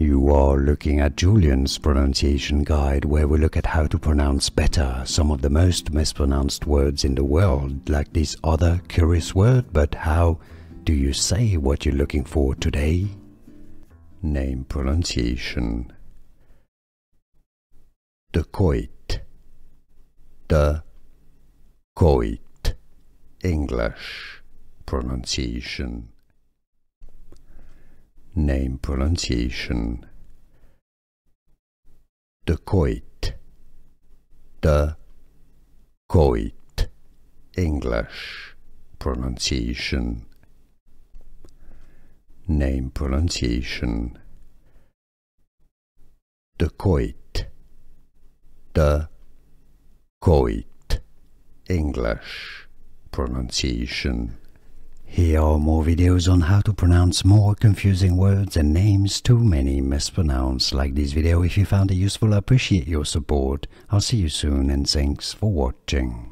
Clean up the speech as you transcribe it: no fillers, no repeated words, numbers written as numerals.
You are looking at Julian's pronunciation guide, where we look at how to pronounce better some of the most mispronounced words in the world, like this other curious word. But how do you say what you're looking for today? Name pronunciation. Dacoit. Dacoit. English pronunciation. Name pronunciation. Dacoit. Dacoit. English pronunciation. Name pronunciation. Dacoit. Dacoit. English pronunciation. Here are more videos on how to pronounce more confusing words and names too many mispronounced. Like this video if you found it useful. I appreciate your support. I'll see you soon and thanks for watching.